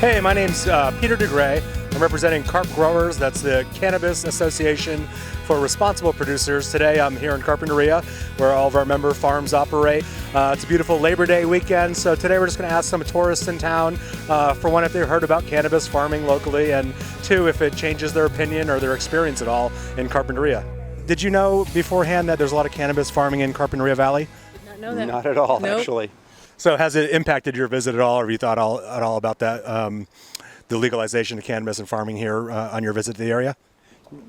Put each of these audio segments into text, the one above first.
Hey, my name's Peter DeGray. I'm representing Carp Growers. That's the Cannabis Association for Responsible Producers. Today I'm here in Carpinteria, where all of our member farms operate. It's a beautiful Labor Day weekend, so today we're just going to ask some tourists in town, for one, if they've heard about cannabis farming locally, and two, if it changes their opinion or their experience at all in Carpinteria. Did you know beforehand that there's a lot of cannabis farming in Carpinteria Valley? Did not know that. Not at all, Nope. actually. So has it impacted your visit at all, or have you thought at all about that, the legalization of cannabis and farming here on your visit to the area?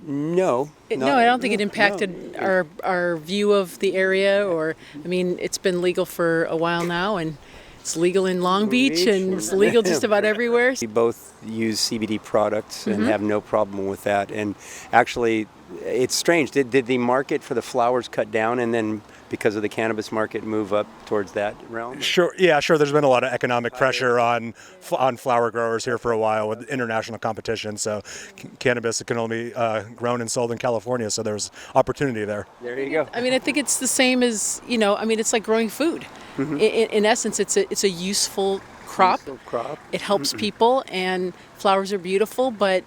No. No, I don't think it impacted our view of the area, or, I mean, it's been legal for a while now, and it's legal in Long Beach, and it's legal just about everywhere. We both use CBD products and have no problem with that. And actually, it's strange. Did the market for the flowers cut down, and then because of the cannabis market move up towards that realm? Sure. Yeah, sure. There's been a lot of economic pressure on flower growers here for a while with international competition. So cannabis can only be grown and sold in California. So there's opportunity there. There you go. I mean, I think it's the same as, it's like growing food. In essence, it's a useful crop. It helps people, and flowers are beautiful, but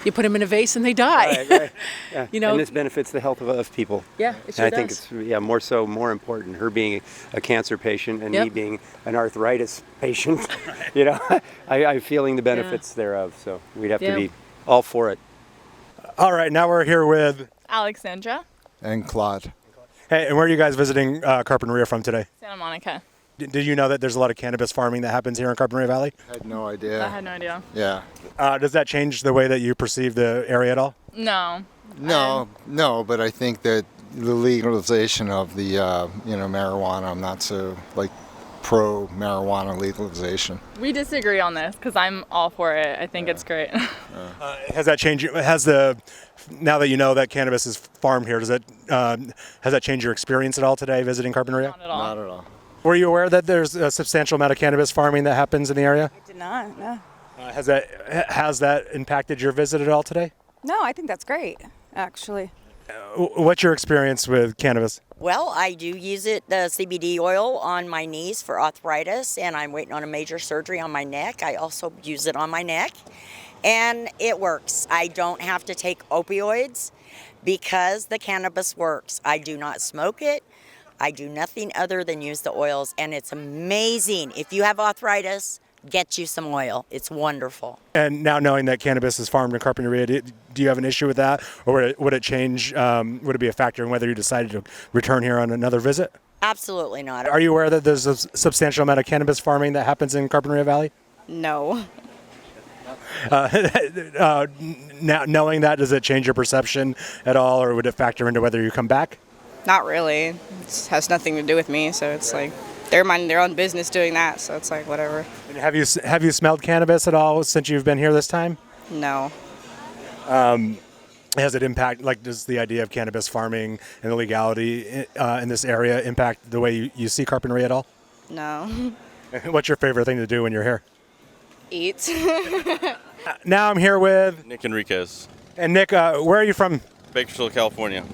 you put them in a vase and they die. Right. Yeah. You know, and this benefits the health of people. Yeah, it sure And I think does. it's more important. Her being a cancer patient and me being an arthritis patient. I'm feeling the benefits thereof. So we'd have to be all for it. All right, now we're here with Alexandra and Claude. Hey, and where are you guys visiting Carpinteria from today? Santa Monica. Did you know that there's a lot of cannabis farming that happens here in Carpinteria Valley? I had no idea. I had no idea. Yeah. Does that change the way that you perceive the area at all? No. No, but I think that the legalization of the marijuana, I'm not so pro marijuana legalization. We disagree on this because I'm all for it. I think it's great. Has that changed? Now that you know that cannabis is farmed here, has that changed your experience at all today visiting Carpinteria? Not at all. Not at all. Were you aware that there's a substantial amount of cannabis farming that happens in the area? I did not, no. Has that impacted your visit at all today? No, I think that's great, actually. What's your experience with cannabis? Well, I do use it, the CBD oil, on my knees for arthritis, and I'm waiting on a major surgery on my neck. I also use it on my neck, and it works. I don't have to take opioids because the cannabis works. I do not smoke it. I do nothing other than use the oils, and it's amazing. If you have arthritis, get you some oil. It's wonderful. And now knowing that cannabis is farmed in Carpinteria, do you have an issue with that? Or would it change, would it be a factor in whether you decided to return here on another visit? Absolutely not. Are you aware that there's a substantial amount of cannabis farming that happens in Carpinteria Valley? No. Now, knowing that, does it change your perception at all, or would it factor into whether you come back? Not really. It has nothing to do with me, so it's like they're minding their own business doing that, so it's like whatever. And have you smelled cannabis at all since you've been here this time? No. Has it does the idea of cannabis farming and the legality in this area impact the way you see Carpinteria at all? No. What's your favorite thing to do when you're here? Eat. Now I'm here with Nick Enriquez, and Nick. Where are you from? Bakersfield, California.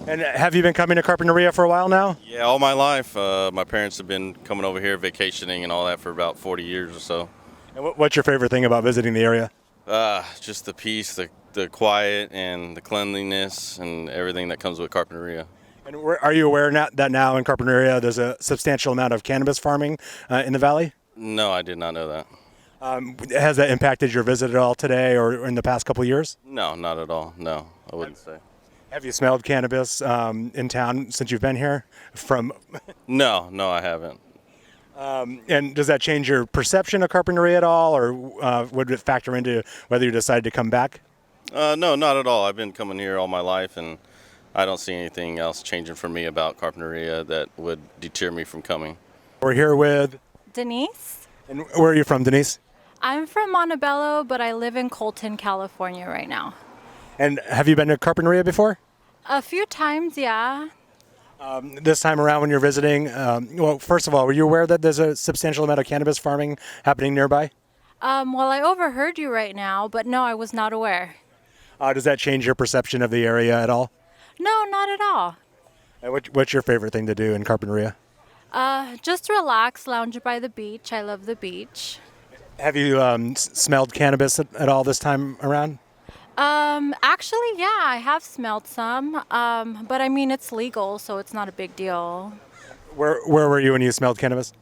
And have you been coming to Carpinteria for a while now? Yeah, all my life. My parents have been coming over here vacationing and all that for about 40 years or so. And what's your favorite thing about visiting the area? Just the peace, the quiet, and the cleanliness, and everything that comes with Carpinteria. And are you aware that now in Carpinteria there's a substantial amount of cannabis farming in the valley? No, I did not know that. Has that impacted your visit at all today or in the past couple of years? No, not at all. No, I wouldn't say. Have you smelled cannabis in town since you've been here? No, I haven't. And does that change your perception of Carpinteria at all, or would it factor into whether you decide to come back? No, not at all. I've been coming here all my life, and I don't see anything else changing for me about Carpinteria that would deter me from coming. We're here with Denise. And where are you from, Denise? I'm from Montebello, but I live in Colton, California right now. And have you been to Carpinteria before? A few times, yeah. This time around when you're visiting, well, first of all, were you aware that there's a substantial amount of cannabis farming happening nearby? Well, I overheard you right now, but no, I was not aware. Does that change your perception of the area at all? No, not at all. What's your favorite thing to do in Carpinteria? Just relax, lounge by the beach. I love the beach. Have you smelled cannabis at all this time around? Actually, yeah, I have smelled some. But I mean, it's legal, so it's not a big deal. Where were you when you smelled cannabis?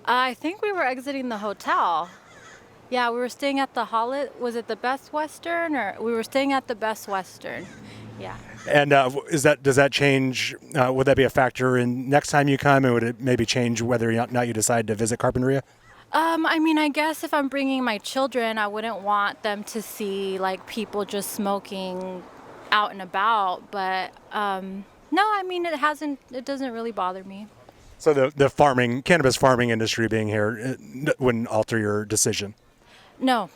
I think we were exiting the hotel. Yeah, we were staying at the was it the Best Western, or we were staying at the Best Western? Yeah. And does that change? Would that be a factor in next time you come, and would it maybe change whether or not you decide to visit Carpinteria? I mean, I guess if I'm bringing my children, I wouldn't want them to see like people just smoking out and about. But no, I mean, it doesn't really bother me. So the cannabis farming industry being here wouldn't alter your decision? No,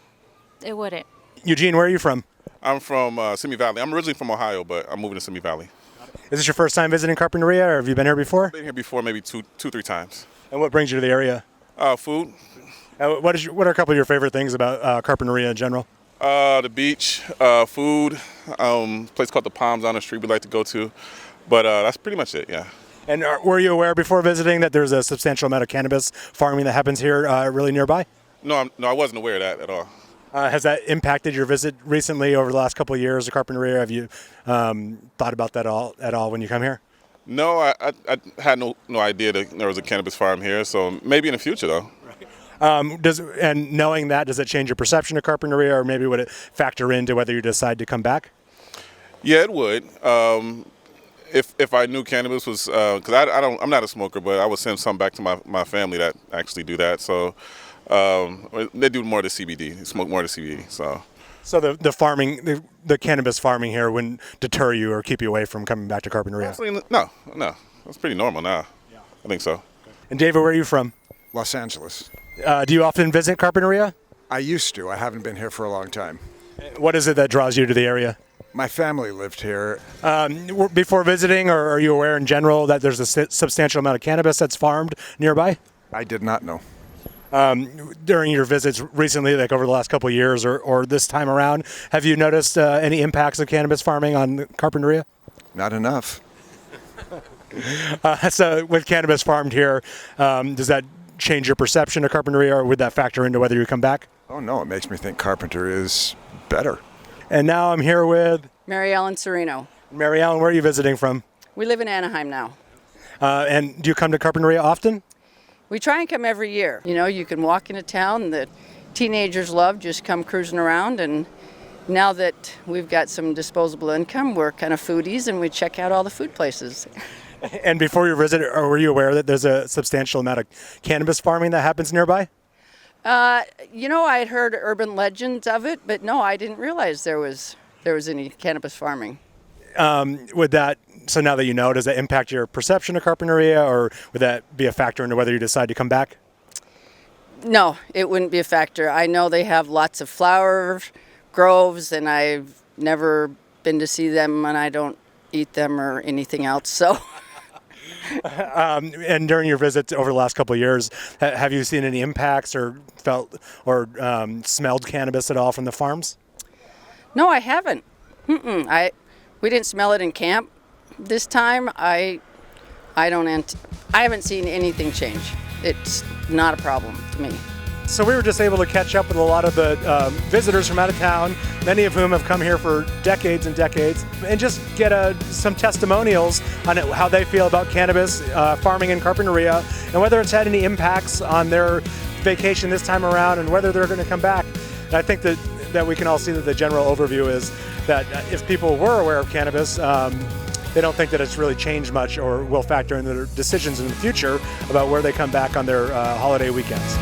it wouldn't. Eugene, where are you from? I'm from Simi Valley. I'm originally from Ohio, but I'm moving to Simi Valley. Is this your first time visiting Carpinteria, or have you been here before? I've been here before, maybe two, 3 times. And what brings you to the area? Food. What are a couple of your favorite things about Carpinteria in general? The beach, food, place called the Palms on the street we like to go to. But that's pretty much it, yeah. And were you aware before visiting that there's a substantial amount of cannabis farming that happens here really nearby? No, I wasn't aware of that at all. Has that impacted your visit recently over the last couple of years to Carpinteria? Have you thought about that at all when you come here? No, I had no idea that there was a cannabis farm here, so maybe in the future, though. And knowing that, does it change your perception of Carpinteria, or maybe would it factor into whether you decide to come back? Yeah, it would. If I knew cannabis was, because I'm not a smoker, but I would send some back to my family that actually do that. So they do more of the CBD, they smoke more of the CBD. So the cannabis farming here wouldn't deter you or keep you away from coming back to Carpinteria? Absolutely, no, that's pretty normal now. Yeah. I think so. And David, where are you from? Los Angeles. Do you often visit Carpinteria? I used to. I haven't been here for a long time. What is it that draws you to the area? My family lived here. Before visiting, or are you aware in general that there's a substantial amount of cannabis that's farmed nearby? I did not know. During your visits recently, like over the last couple of years or this time around, have you noticed any impacts of cannabis farming on Carpinteria? Not enough. So with cannabis farmed here, does that change your perception of Carpinteria, or would that factor into whether you come back? Oh, no, it makes me think Carpinteria is better. And now I'm here with Mary Ellen Serino. Mary Ellen, where are you visiting from? We live in Anaheim now. And do you come to Carpinteria often? We try and come every year. You know, you can walk into town, the teenagers love just come cruising around, and now that we've got some disposable income, we're kind of foodies and we check out all the food places. And before your visit, were you aware that there's a substantial amount of cannabis farming that happens nearby? You know, I had heard urban legends of it, but no, I didn't realize there was any cannabis farming. So now that you know, does that impact your perception of Carpinteria, or would that be a factor into whether you decide to come back? No, it wouldn't be a factor. I know they have lots of flower groves, and I've never been to see them, and I don't eat them or anything else, so... And during your visits over the last couple of years, have you seen any impacts or felt or smelled cannabis at all from the farms? No, I haven't. We didn't smell it in camp this time. I haven't seen anything change. It's not a problem to me. So we were just able to catch up with a lot of the visitors from out of town, many of whom have come here for decades and decades, and just get some testimonials on how they feel about cannabis farming in Carpinteria, and whether it's had any impacts on their vacation this time around, and whether they're going to come back. And I think that we can all see that the general overview is that if people were aware of cannabis, they don't think that it's really changed much or will factor into their decisions in the future about where they come back on their holiday weekends.